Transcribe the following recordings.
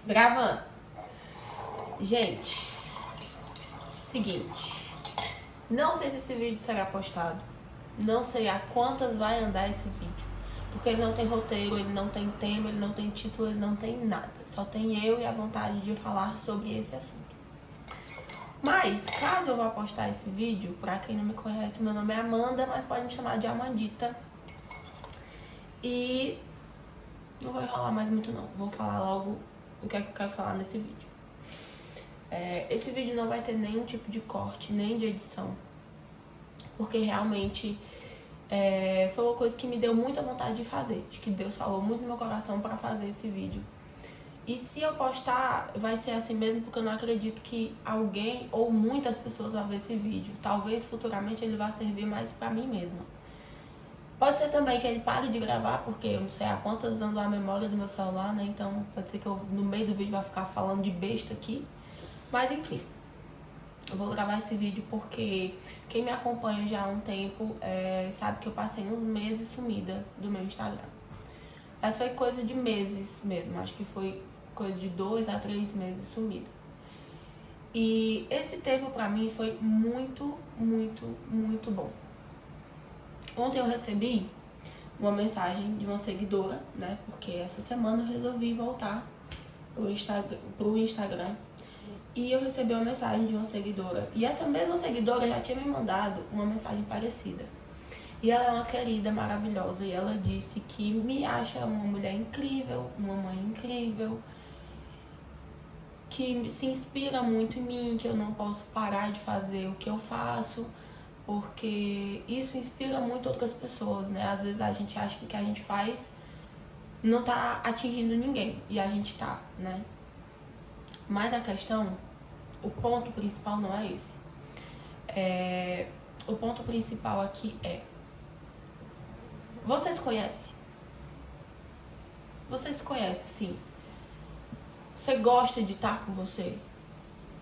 Gravando. Gente, seguinte. Não sei se esse vídeo será postado. Não sei a quantas vai andar esse vídeo. Porque ele não tem roteiro, ele não tem tema, ele não tem título, ele não tem nada. Só tem eu e a vontade de falar sobre esse assunto. Mas, caso eu vá postar esse vídeo, pra quem não me conhece, meu nome é Amanda, mas pode me chamar de Amandita. E não vou enrolar mais muito não. Vou falar logo o que é que eu quero falar nesse vídeo. Esse vídeo não vai ter nenhum tipo de corte, nem de edição. Porque realmente foi uma coisa que me deu muita vontade de fazer. Acho que Deus falou muito no meu coração pra fazer esse vídeo. E se eu postar, vai ser assim mesmo, porque eu não acredito que alguém ou muitas pessoas vão ver esse vídeo. Talvez futuramente ele vá servir mais pra mim mesma. Pode ser também que ele pare de gravar, porque eu não sei há quantas ando a memória do meu celular, né? Então pode ser que eu no meio do vídeo vá ficar falando de besta aqui. Mas enfim, eu vou gravar esse vídeo porque quem me acompanha já há um tempo sabe que eu passei uns meses sumida do meu Instagram. Mas foi coisa de meses mesmo, acho que foi coisa de 2 a 3 meses sumida. E esse tempo pra mim foi muito, muito, muito bom. Ontem eu recebi uma mensagem de uma seguidora, né? Porque essa semana eu resolvi voltar pro Instagram. E eu recebi uma mensagem de uma seguidora. E essa mesma seguidora já tinha me mandado uma mensagem parecida. E ela é uma querida, maravilhosa. E ela disse que me acha uma mulher incrível, uma mãe incrível, que se inspira muito em mim, que eu não posso parar de fazer o que eu faço, porque isso inspira muito outras pessoas, né? Às vezes a gente acha que o que a gente faz não tá atingindo ninguém, e a gente tá, né? Mas a questão, o ponto principal não é esse. O ponto principal aqui é: você se conhece? Você se conhece, sim. Você gosta de estar com você?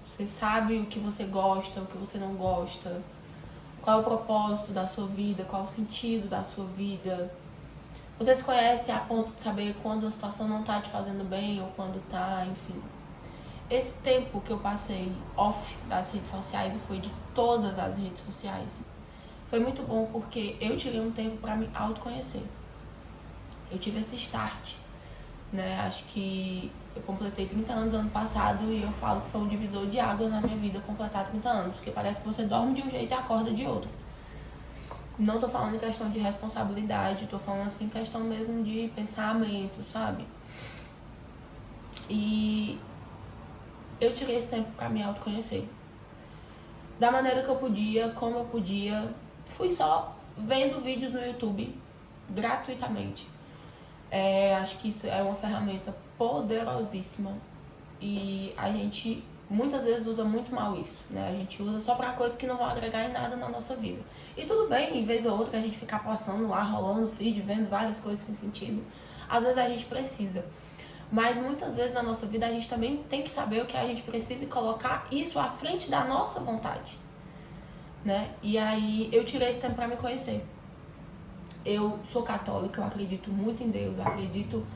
Você sabe o que você gosta, o que você não gosta? Qual é o propósito da sua vida? Qual é o sentido da sua vida? Você se conhece a ponto de saber quando a situação não tá te fazendo bem ou quando tá, enfim. Esse tempo que eu passei off das redes sociais, e foi de todas as redes sociais, foi muito bom porque eu tirei um tempo pra me autoconhecer. Eu tive esse start, né? Acho que eu completei 30 anos ano passado e eu falo que foi um divisor de águas na minha vida completar 30 anos, porque parece que você dorme de um jeito e acorda de outro. Não tô falando em questão de responsabilidade, tô falando assim em questão mesmo de pensamento, sabe? E eu tirei esse tempo pra me autoconhecer. Da maneira que eu podia, como eu podia. Fui só vendo vídeos no YouTube, gratuitamente. Acho que isso é uma ferramenta poderosíssima. E a gente muitas vezes usa muito mal isso, né? A gente usa só pra coisas que não vão agregar em nada na nossa vida. E tudo bem, em vez ou outra, a gente ficar passando lá, rolando feed, vendo várias coisas sem sentido. Às vezes a gente precisa. Mas muitas vezes na nossa vida a gente também tem que saber o que a gente precisa e colocar isso à frente da nossa vontade, né? E aí eu tirei esse tempo pra me conhecer. Eu sou católica, eu acredito muito em Deus, eu acredito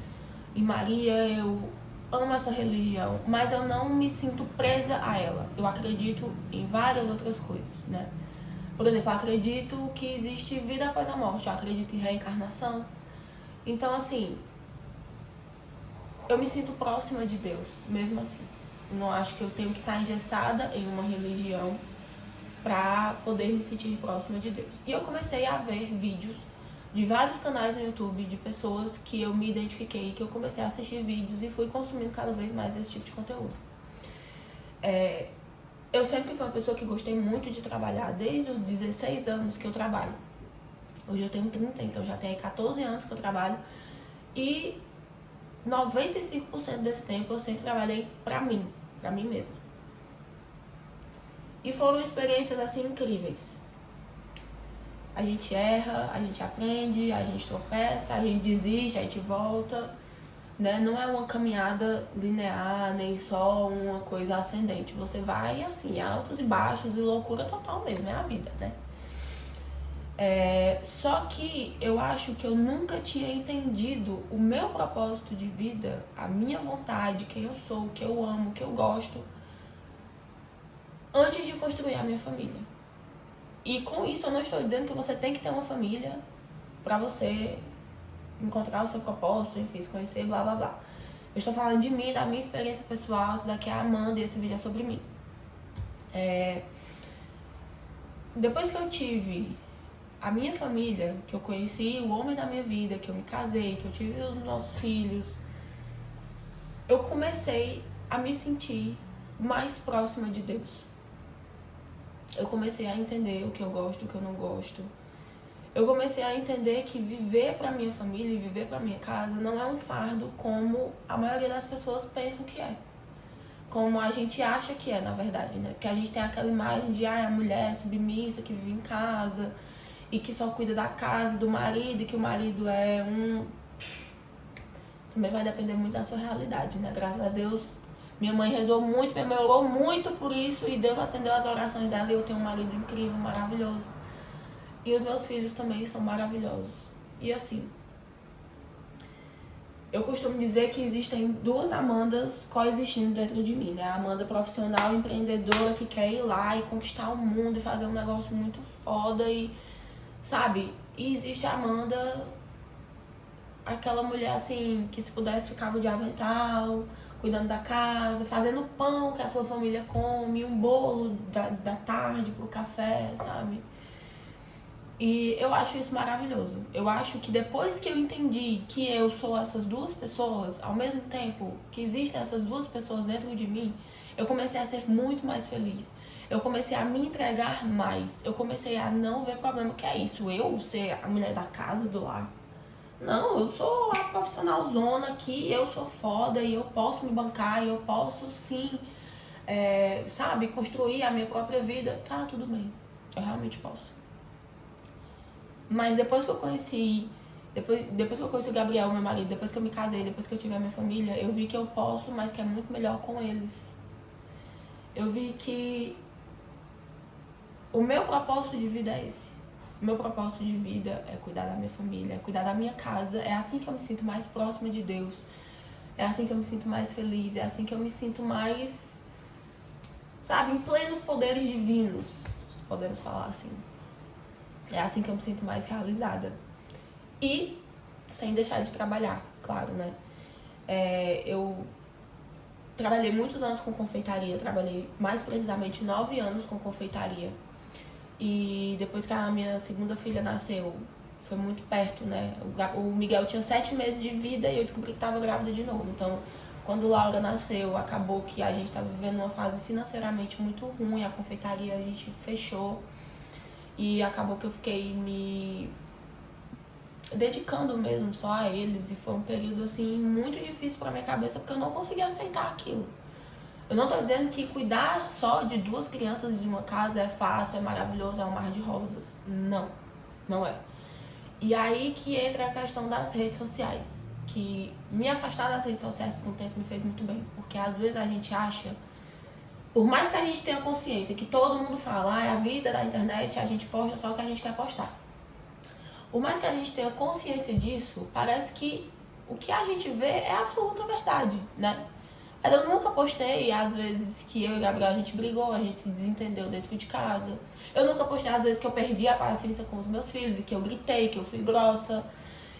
em Maria, eu amo essa religião, mas eu não me sinto presa a ela. Eu acredito em várias outras coisas, né? Por exemplo, eu acredito que existe vida após a morte, eu acredito em reencarnação. Então, assim, eu me sinto próxima de Deus, mesmo assim. Eu não acho que eu tenho que estar engessada em uma religião pra poder me sentir próxima de Deus. E eu comecei a ver vídeos de vários canais no YouTube, de pessoas que eu me identifiquei, que eu comecei a assistir vídeos e fui consumindo cada vez mais esse tipo de conteúdo. Eu sempre fui uma pessoa que gostei muito de trabalhar, desde os 16 anos que eu trabalho. Hoje eu tenho 30, então já tem aí 14 anos que eu trabalho. E 95% desse tempo eu sempre trabalhei pra mim mesma. E foram experiências assim incríveis. A gente erra, a gente aprende, a gente tropeça, a gente desiste, a gente volta, né? Não é uma caminhada linear, nem só uma coisa ascendente. Você vai assim, altos e baixos e loucura total mesmo, é a vida, né? Só que eu acho que eu nunca tinha entendido o meu propósito de vida, a minha vontade, quem eu sou, o que eu amo, o que eu gosto, antes de construir a minha família. E com isso eu não estou dizendo que você tem que ter uma família pra você encontrar o seu propósito, enfim, se conhecer, blá blá blá. Eu estou falando de mim, da minha experiência pessoal, isso daqui é a Amanda e esse vídeo é sobre mim. Depois que eu tive a minha família, que eu conheci o homem da minha vida, que eu me casei, que eu tive os nossos filhos, eu comecei a me sentir mais próxima de Deus. Eu comecei a entender o que eu gosto, o que eu não gosto. Eu comecei a entender que viver pra minha família e viver pra minha casa não é um fardo como a maioria das pessoas pensam que é. Como a gente acha que é, na verdade, né? Porque a gente tem aquela imagem de a mulher submissa que vive em casa e que só cuida da casa, do marido, e que o marido é Também vai depender muito da sua realidade, né? Graças a Deus, minha mãe rezou muito, minha mãe orou muito por isso e Deus atendeu as orações dela e eu tenho um marido incrível, maravilhoso. E os meus filhos também são maravilhosos. E assim, eu costumo dizer que existem duas Amandas coexistindo dentro de mim, né? A Amanda profissional, empreendedora, que quer ir lá e conquistar o mundo e fazer um negócio muito foda e, sabe? E existe a Amanda, aquela mulher assim, que se pudesse ficava de avental, cuidando da casa, fazendo pão que a sua família come, um bolo da tarde pro café, sabe? E eu acho isso maravilhoso. Eu acho que depois que eu entendi que eu sou essas duas pessoas, ao mesmo tempo que existem essas duas pessoas dentro de mim, eu comecei a ser muito mais feliz. Eu comecei a me entregar mais. Eu comecei a não ver problema que é isso. Eu ser a mulher da casa, do lar. Não, eu sou a profissional zona aqui, eu sou foda e eu posso me bancar e eu posso sim, sabe, construir a minha própria vida. Tá, tudo bem. Eu realmente posso. Mas depois que eu conheci o Gabriel, meu marido, depois que eu me casei, depois que eu tive a minha família, eu vi que eu posso, mas que é muito melhor com eles. Eu vi que o meu propósito de vida é esse. O meu propósito de vida é cuidar da minha família, é cuidar da minha casa. É assim que eu me sinto mais próxima de Deus. É assim que eu me sinto mais feliz. É assim que eu me sinto mais, sabe, em plenos poderes divinos, se podemos falar assim. É assim que eu me sinto mais realizada. E sem deixar de trabalhar, claro, né? Eu trabalhei muitos anos com confeitaria, trabalhei mais precisamente 9 anos com confeitaria. E depois que a minha segunda filha nasceu, foi muito perto, né? O Miguel tinha 7 meses de vida e eu descobri que estava grávida de novo. Então, quando Laura nasceu, acabou que a gente estava vivendo uma fase financeiramente muito ruim, a confeitaria a gente fechou. E acabou que eu fiquei me dedicando mesmo só a eles. E foi um período, assim, muito difícil pra minha cabeça, porque eu não conseguia aceitar aquilo. Eu não tô dizendo que cuidar só de 2 crianças de uma casa é fácil, é maravilhoso, é um mar de rosas. Não, não é. E aí que entra a questão das redes sociais. Que me afastar das redes sociais por um tempo me fez muito bem. Porque às vezes a gente acha, por mais que a gente tenha consciência que todo mundo fala, a vida da internet, a gente posta só o que a gente quer postar. Por mais que a gente tenha consciência disso, parece que o que a gente vê é a absoluta verdade, né? Mas eu nunca postei, às vezes, que eu e o Gabriel a gente brigou, a gente se desentendeu dentro de casa. Eu nunca postei, às vezes, que eu perdi a paciência com os meus filhos e que eu gritei, que eu fui grossa.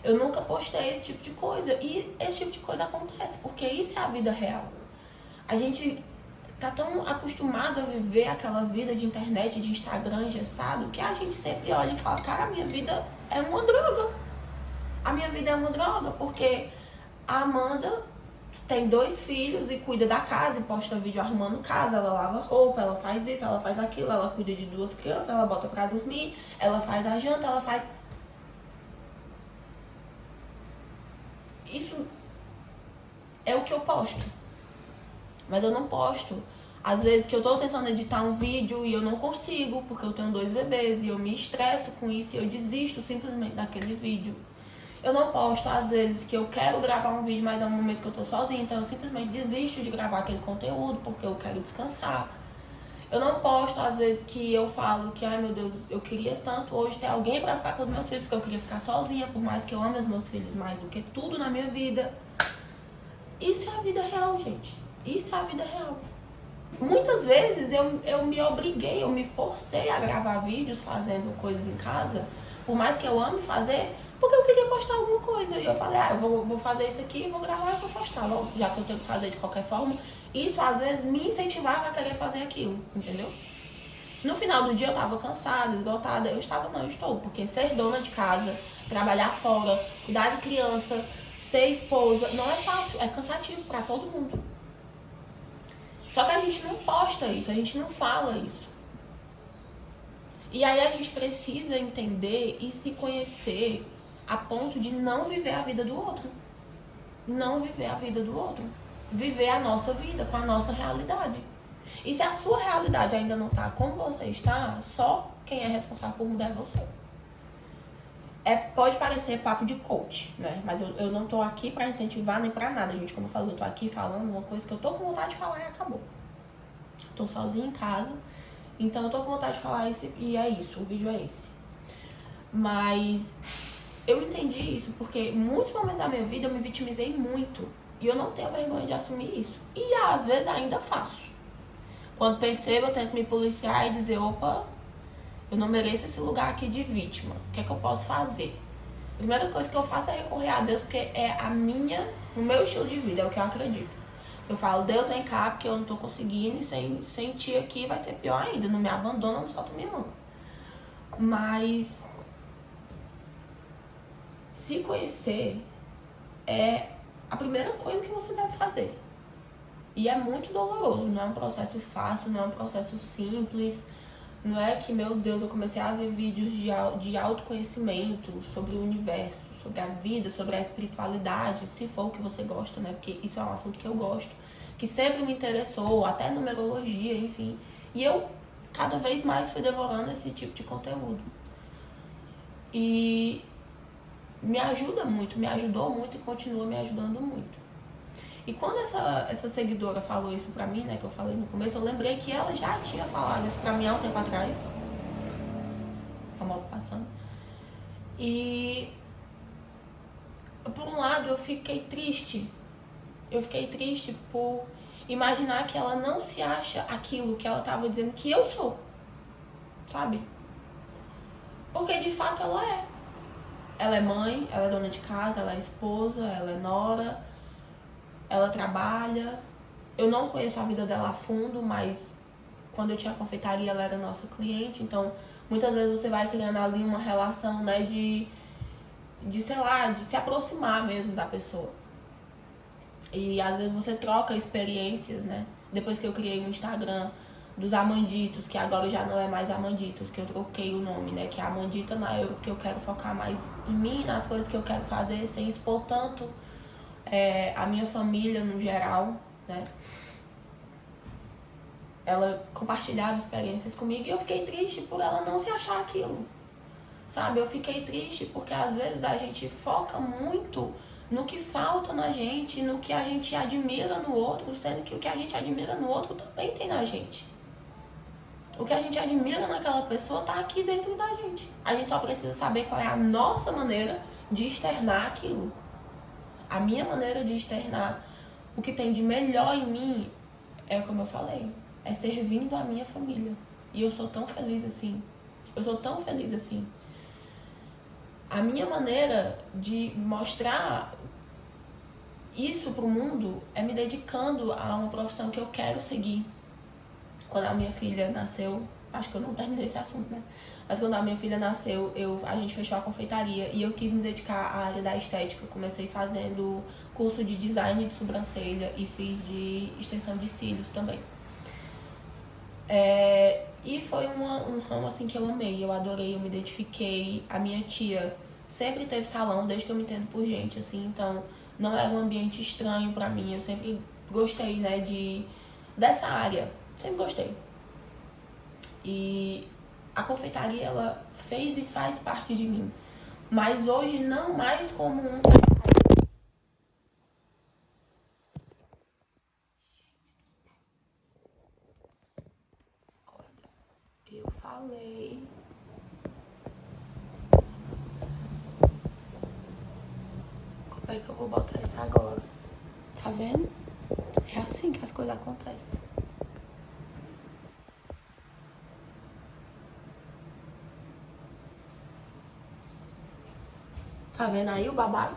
Eu nunca postei esse tipo de coisa. E esse tipo de coisa acontece, porque isso é a vida real. A gente tá tão acostumado a viver aquela vida de internet, de Instagram engessado, que a gente sempre olha e fala, cara, a minha vida é uma droga. A minha vida é uma droga, porque a Amanda tem 2 filhos e cuida da casa e posta vídeo arrumando casa, ela lava roupa, ela faz isso, ela faz aquilo, ela cuida de 2 crianças, ela bota pra dormir, ela faz a janta, ela faz... Isso é o que eu posto. Mas eu não posto. Às vezes que eu tô tentando editar um vídeo e eu não consigo, porque eu tenho 2 bebês e eu me estresso com isso e eu desisto simplesmente daquele vídeo. Eu não posto, às vezes, que eu quero gravar um vídeo, mas é um momento que eu tô sozinha, então eu simplesmente desisto de gravar aquele conteúdo porque eu quero descansar. Eu não posto, às vezes, que eu falo que, ai meu Deus, eu queria tanto hoje ter alguém pra ficar com os meus filhos, porque eu queria ficar sozinha, por mais que eu ame os meus filhos mais do que tudo na minha vida. Isso é a vida real, gente. Isso é a vida real. Muitas vezes eu me obriguei, eu me forcei a gravar vídeos fazendo coisas em casa, por mais que eu ame fazer, porque eu queria postar alguma coisa. E eu falei, eu vou fazer isso aqui, vou gravar e vou postar, já que eu tenho que fazer de qualquer forma. Isso às vezes me incentivava a querer fazer aquilo, entendeu? No final do dia eu tava cansada, esgotada. Eu estou, porque ser dona de casa, trabalhar fora, cuidar de criança, ser esposa, não é fácil, é cansativo pra todo mundo. Só que a gente não posta isso, a gente não fala isso. E aí a gente precisa entender e se conhecer a ponto de não viver a vida do outro. Não viver a vida do outro. Viver a nossa vida com a nossa realidade. E se a sua realidade ainda não tá como você está, só quem é responsável por mudar é você. Pode parecer papo de coach, né? Mas eu não tô aqui pra incentivar nem pra nada, gente. Como eu falei, eu tô aqui falando uma coisa que eu tô com vontade de falar e acabou. Tô sozinha em casa, então eu tô com vontade de falar isso e é isso, o vídeo é esse. Mas eu entendi isso porque em muitos momentos da minha vida eu me vitimizei muito. E eu não tenho vergonha de assumir isso. E às vezes ainda faço. Quando percebo, eu tento me policiar e dizer, opa, eu não mereço esse lugar aqui de vítima. O que é que eu posso fazer? A primeira coisa que eu faço é recorrer a Deus, porque é o meu estilo de vida, é o que eu acredito. Eu falo, Deus, vem cá, porque eu não tô conseguindo, e sem ti aqui vai ser pior ainda. Não me abandona, não solta minha mão. Mas se conhecer é a primeira coisa que você deve fazer. E é muito doloroso, não é um processo fácil, não é um processo simples. Não é que, meu Deus, eu comecei a ver vídeos de autoconhecimento sobre o universo, sobre a vida, sobre a espiritualidade, se for o que você gosta, né? Porque isso é um assunto que eu gosto, que sempre me interessou, até numerologia, enfim. E eu cada vez mais fui devorando esse tipo de conteúdo. E me ajuda muito, me ajudou muito e continua me ajudando muito. E quando essa seguidora falou isso pra mim, né, que eu falei no começo, eu lembrei que ela já tinha falado isso pra mim há um tempo atrás. A moto passando. E por um lado eu fiquei triste. Eu fiquei triste por imaginar que ela não se acha aquilo que ela tava dizendo que eu sou. Sabe? Porque de fato ela é. Ela é mãe, ela é dona de casa, ela é esposa, ela é nora, ela trabalha. Eu não conheço a vida dela a fundo, mas quando eu tinha a confeitaria ela era nossa cliente, então muitas vezes você vai criando ali uma relação, né, de sei lá, de se aproximar mesmo da pessoa. E às vezes você troca experiências, né? Depois que eu criei o Instagram dos Amanditos, que agora já não é mais Amanditos, que eu troquei o nome, né? Que é Amandita na Euro, porque eu quero focar mais em mim, nas coisas que eu quero fazer, sem expor tanto a minha família no geral, né? Ela compartilhava experiências comigo e eu fiquei triste por ela não se achar aquilo, sabe? Eu fiquei triste porque às vezes a gente foca muito no que falta na gente, no que a gente admira no outro, sendo que o que a gente admira no outro também tem na gente. O que a gente admira naquela pessoa tá aqui dentro da gente. A gente só precisa saber qual é a nossa maneira de externar aquilo. A minha maneira de externar o que tem de melhor em mim é como eu falei, é servindo a minha família. E eu sou tão feliz assim. Eu sou tão feliz assim. A minha maneira de mostrar isso pro mundo é me dedicando a uma profissão que eu quero seguir. Quando a minha filha nasceu, acho que eu não terminei esse assunto, né? Mas quando a minha filha nasceu, a gente fechou a confeitaria e eu quis me dedicar à área da estética. Eu comecei fazendo curso de design de sobrancelha e fiz de extensão de cílios também. E foi um ramo assim que eu amei, eu adorei, eu me identifiquei. A minha tia sempre teve salão, desde que eu me entendo por gente, assim, então não era um ambiente estranho pra mim. Eu sempre gostei, né, dessa área, sempre gostei. E a confeitaria, ela fez e faz parte de mim, mas hoje não mais como um Como é que eu vou botar isso agora? Tá vendo? É assim que as coisas acontecem. Tá vendo aí o babado?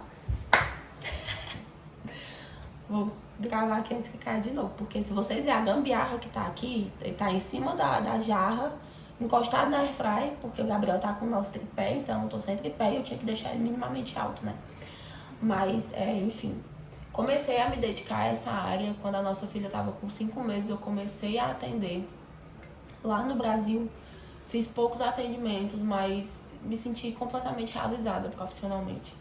Vou gravar aqui antes que caia de novo, porque se vocês verem a gambiarra que tá aqui, ele tá em cima da jarra, encostado na airfry, porque o Gabriel tá com o nosso tripé, então eu tô sem tripé e eu tinha que deixar ele minimamente alto, né? Mas, enfim, comecei a me dedicar a essa área quando a nossa filha tava com 5 meses, eu comecei a atender lá no Brasil. Fiz poucos atendimentos, mas me senti completamente realizada profissionalmente.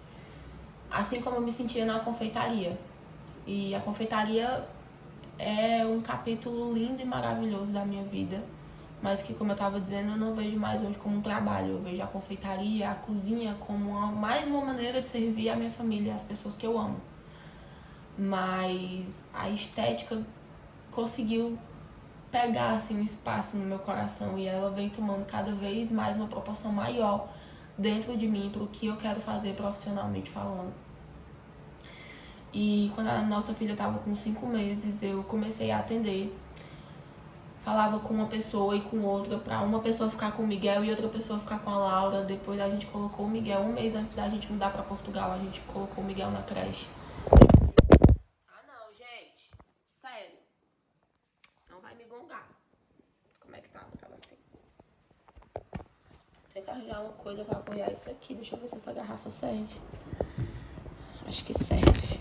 Assim como eu me sentia na confeitaria. E a confeitaria é um capítulo lindo e maravilhoso da minha vida, mas que, como eu estava dizendo, eu não vejo mais hoje como um trabalho. Eu vejo a confeitaria, a cozinha como mais uma maneira de servir a minha família e as pessoas que eu amo. Mas a estética conseguiu pegar assim, um espaço no meu coração e ela vem tomando cada vez mais uma proporção maior dentro de mim para o que eu quero fazer profissionalmente falando. E quando a nossa filha estava com 5 meses, eu comecei a atender. Falava com uma pessoa e com outra, para uma pessoa ficar com o Miguel e outra pessoa ficar com a Laura. Depois a gente colocou o Miguel, um mês antes da gente mudar para Portugal, a gente colocou o Miguel na creche. Ah não, gente, sério, não vai me gongar. Como é que tá? Tava assim. Tem que arranjar uma coisa para apoiar isso aqui. Deixa eu ver se essa garrafa serve. Acho que serve.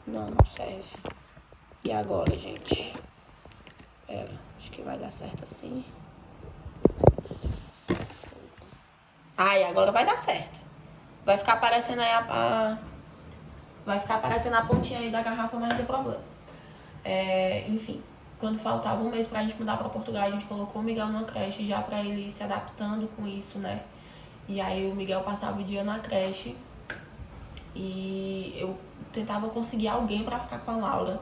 Não, não serve. E agora, gente? Pera, acho que vai dar certo assim. Ai, agora vai dar certo. Vai ficar aparecendo aí vai ficar aparecendo a pontinha aí da garrafa, mas não tem problema. Enfim, quando faltava um mês pra gente mudar pra Portugal, a gente colocou o Miguel numa creche já pra ele ir se adaptando com isso, né? E aí o Miguel passava o dia na creche e eu tentava conseguir alguém pra ficar com a Laura.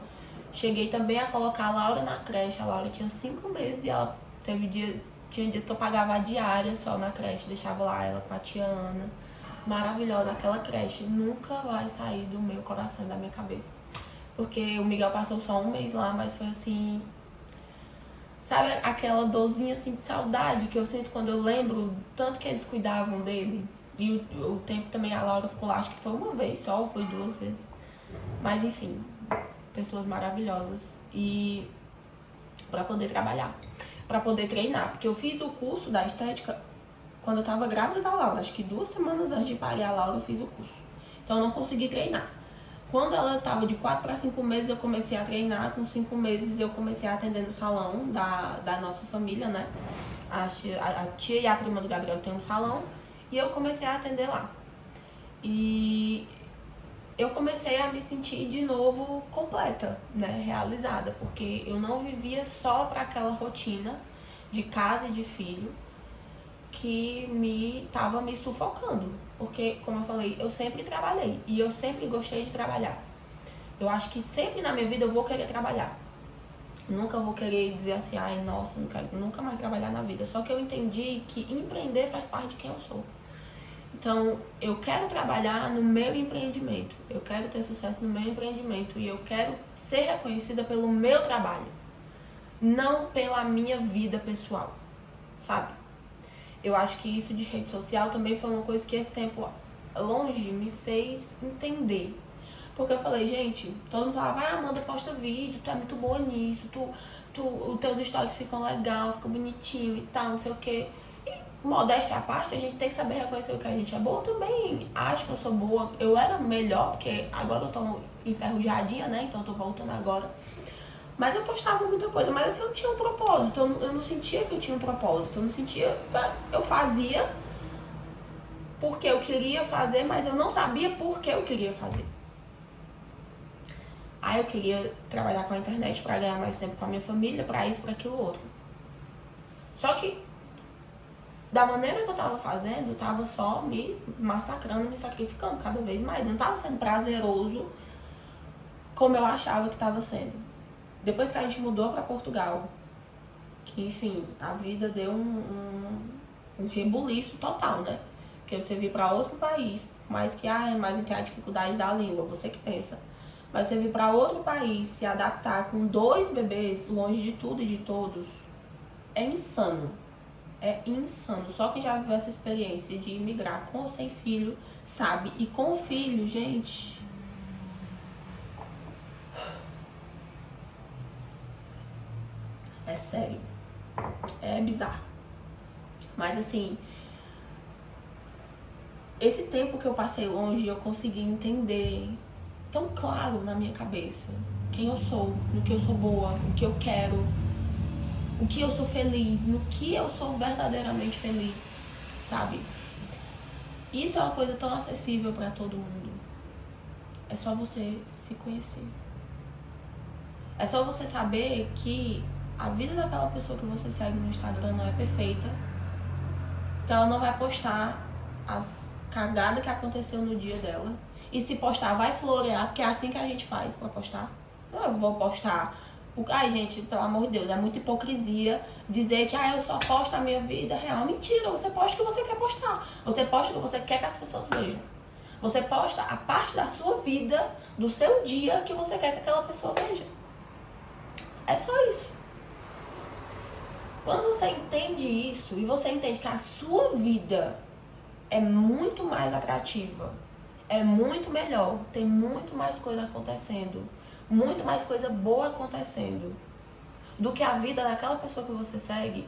Cheguei também a colocar a Laura na creche. A Laura tinha 5 meses e ela tinha dias que eu pagava a diária só na creche, deixava lá ela com a tia Ana. Maravilhosa, aquela creche nunca vai sair do meu coração e da minha cabeça. Porque o Miguel passou só um mês lá, mas foi assim... Sabe aquela dorzinha assim de saudade que eu sinto quando eu lembro tanto que eles cuidavam dele? E o tempo também a Laura ficou lá, acho que foi uma vez só, ou foi 2 vezes. Mas enfim, pessoas maravilhosas. E pra poder trabalhar, pra poder treinar. Porque eu fiz o curso da estética quando eu tava grávida da Laura. Acho que 2 semanas antes de parir a Laura eu fiz o curso. Então eu não consegui treinar. Quando ela tava de 4 para 5 meses, eu comecei a treinar. Com 5 meses eu comecei a atender no salão da nossa família, né? A tia e a prima do Gabriel tem um salão. E eu comecei a atender lá. E eu comecei a me sentir de novo completa, né? Realizada. Porque eu não vivia só para aquela rotina de casa e de filho que tava me sufocando. Porque, como eu falei, eu sempre trabalhei e eu sempre gostei de trabalhar. Eu acho que sempre na minha vida eu vou querer trabalhar. Nunca vou querer dizer assim, ai, nossa, não quero nunca mais trabalhar na vida. Só que eu entendi que empreender faz parte de quem eu sou. Então, eu quero trabalhar no meu empreendimento. Eu quero ter sucesso no meu empreendimento e eu quero ser reconhecida pelo meu trabalho, não pela minha vida pessoal, sabe? Eu acho que isso de rede social também foi uma coisa que esse tempo longe me fez entender. Porque eu falei, gente, todo mundo falava, Amanda, posta vídeo, tu é muito boa nisso, os teus stories ficam legal, ficam bonitinho e tal, não sei o quê. E modéstia à parte, a gente tem que saber reconhecer o que a gente é boa. Eu também acho que eu sou boa. Eu era melhor, porque agora eu tô enferrujadinha, né? Então eu tô voltando agora. Mas eu postava muita coisa, mas assim, eu não tinha um propósito, eu não sentia que eu tinha um propósito, eu não sentia, eu fazia porque eu queria fazer, mas eu não sabia por que eu queria fazer. Aí eu queria trabalhar com a internet pra ganhar mais tempo com a minha família, pra isso, pra aquilo outro. Só que, da maneira que eu tava fazendo, eu tava só me massacrando, me sacrificando cada vez mais. Não tava sendo prazeroso como eu achava que tava sendo. Depois que a gente mudou pra Portugal, que enfim, a vida deu um rebuliço total, né? Porque você vir pra outro país, mais que, mas não tem a dificuldade da língua, você que pensa. Mas você vir para outro país, se adaptar com 2 bebês, longe de tudo e de todos, é insano. É insano. Só quem já viveu essa experiência de imigrar com ou sem filho, sabe. E com filho, gente... é sério. É bizarro. Mas assim... esse tempo que eu passei longe, eu consegui entender tão claro na minha cabeça quem eu sou, no que eu sou boa, o que eu quero, o que eu sou feliz, no que eu sou verdadeiramente feliz, sabe? Isso é uma coisa tão acessível pra todo mundo. É só você se conhecer. É só você saber que a vida daquela pessoa que você segue no Instagram não é perfeita, que ela não vai postar as cagadas que aconteceu no dia dela. E se postar, vai florear, porque é assim que a gente faz pra postar. Eu vou postar... ai, gente, pelo amor de Deus, é muita hipocrisia dizer que eu só posto a minha vida real. Mentira, você posta o que você quer postar. Você posta o que você quer que as pessoas vejam. Você posta a parte da sua vida, do seu dia, que você quer que aquela pessoa veja. É só isso. Quando você entende isso, e você entende que a sua vida é muito mais atrativa, é muito melhor, tem muito mais coisa acontecendo, muito mais coisa boa acontecendo do que a vida daquela pessoa que você segue,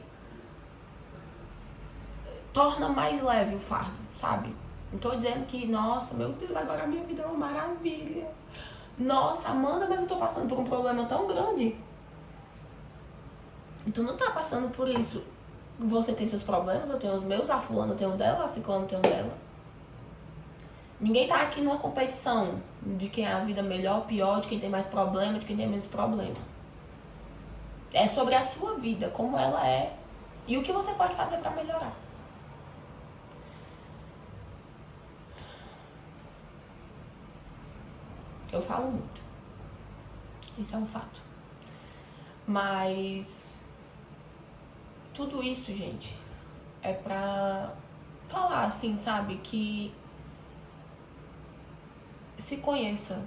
torna mais leve o fardo, sabe? Não tô dizendo que, nossa, meu Deus, agora a minha vida é uma maravilha. Nossa, Amanda, mas eu tô passando por um problema tão grande. E tu não tá passando por isso. Você tem seus problemas, eu tenho os meus, a fulana tem um dela, a ciclana tem um dela. Ninguém tá aqui numa competição de quem é a vida melhor, pior, de quem tem mais problema, de quem tem menos problema. É sobre a sua vida, como ela é e o que você pode fazer pra melhorar. Eu falo muito. Isso é um fato. Mas tudo isso, gente, é pra falar assim, sabe, que se conheça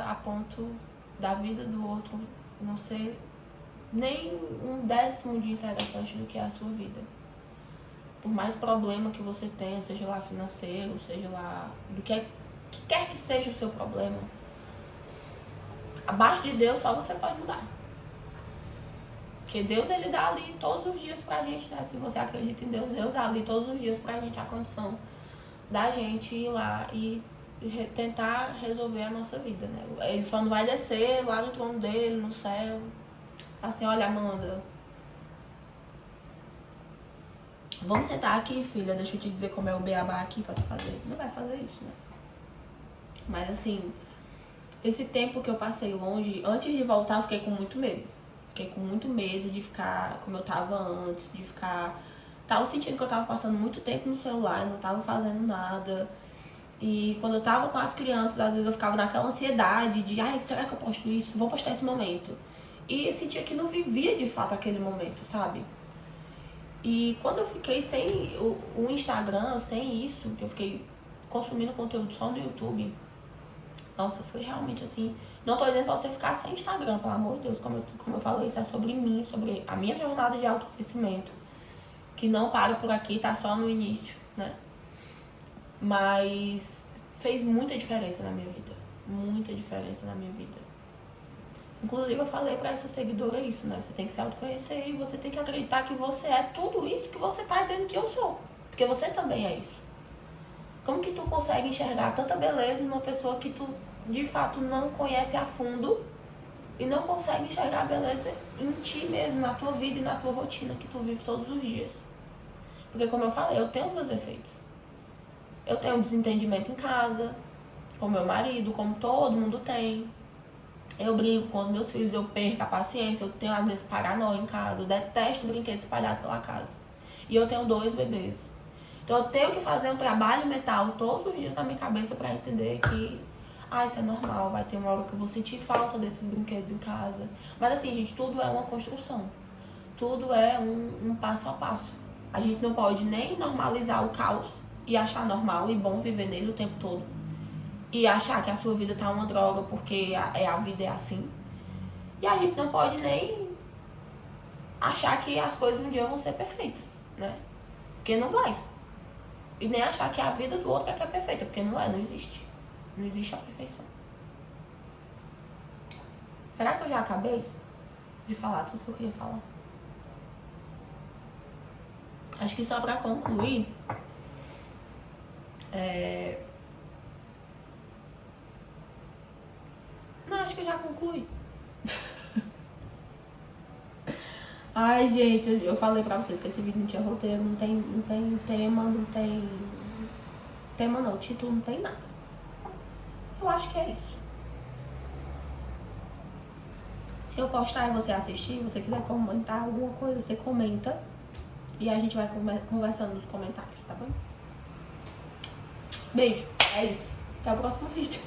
a ponto da vida do outro não ser nem um décimo de interessante do que é a sua vida. Por mais problema que você tenha, seja lá financeiro, seja lá do que quer que seja o seu problema, abaixo de Deus só você pode mudar. Porque Deus, ele dá ali todos os dias pra gente, né? Se você acredita em Deus, Deus dá ali todos os dias pra gente a condição da gente ir lá e tentar resolver a nossa vida, né? Ele só não vai descer lá no trono dele, no céu, assim, olha, Amanda, vamos sentar aqui, filha, deixa eu te dizer como é o beabá aqui pra tu fazer. Não vai fazer isso, né? Mas assim, esse tempo que eu passei longe, antes de voltar, eu fiquei com muito medo. Fiquei com muito medo de ficar como eu tava antes, de ficar... Tava sentindo que eu tava passando muito tempo no celular, não tava fazendo nada. E quando eu tava com as crianças, às vezes eu ficava naquela ansiedade de, será que eu posto isso? Vou postar esse momento. E eu sentia que não vivia de fato aquele momento, sabe? E quando eu fiquei sem o Instagram, sem isso, que eu fiquei consumindo conteúdo só no YouTube, nossa, foi realmente assim... Não tô dizendo pra você ficar sem Instagram, pelo amor de Deus, como eu falei, isso é sobre mim, sobre a minha jornada de autoconhecimento, que não para por aqui, tá só no início, né? Mas fez muita diferença na minha vida, muita diferença na minha vida. Inclusive eu falei pra essa seguidora isso, né? Você tem que se autoconhecer e você tem que acreditar que você é tudo isso que você tá dizendo que eu sou, porque você também é isso. Como que tu consegue enxergar tanta beleza em uma pessoa que tu de fato não conhece a fundo e não consegue enxergar a beleza em ti mesmo, na tua vida e na tua rotina que tu vive todos os dias? Porque como eu falei, eu tenho os meus defeitos. Eu tenho um desentendimento em casa, com meu marido, como todo mundo tem. Eu brigo com os meus filhos, eu perco a paciência, eu tenho às vezes paranoia em casa, eu detesto brinquedos espalhados pela casa. E eu tenho 2 bebês. Então eu tenho que fazer um trabalho mental todos os dias na minha cabeça pra entender que isso é normal, vai ter uma hora que eu vou sentir falta desses brinquedos em casa. Mas assim, gente, tudo é uma construção. Tudo é um passo a passo. A gente não pode nem normalizar o caos e achar normal e bom viver nele o tempo todo. E achar que a sua vida tá uma droga porque a vida é assim. E a gente não pode nem achar que as coisas um dia vão ser perfeitas, né? Porque não vai. E nem achar que a vida do outro é que é perfeita, porque não é, não existe. Não existe a perfeição. Será que eu já acabei de falar tudo que eu queria falar? Acho que só pra concluir, não, acho que eu já concluí. Ai, gente, eu falei pra vocês que esse vídeo não tinha roteiro, não tem tema, não tem... Tema não, título não tem nada. Eu acho que é isso. Se eu postar e você assistir, você quiser comentar alguma coisa, você comenta. E a gente vai conversando nos comentários, tá bom? Beijo, é isso. Até o próximo vídeo.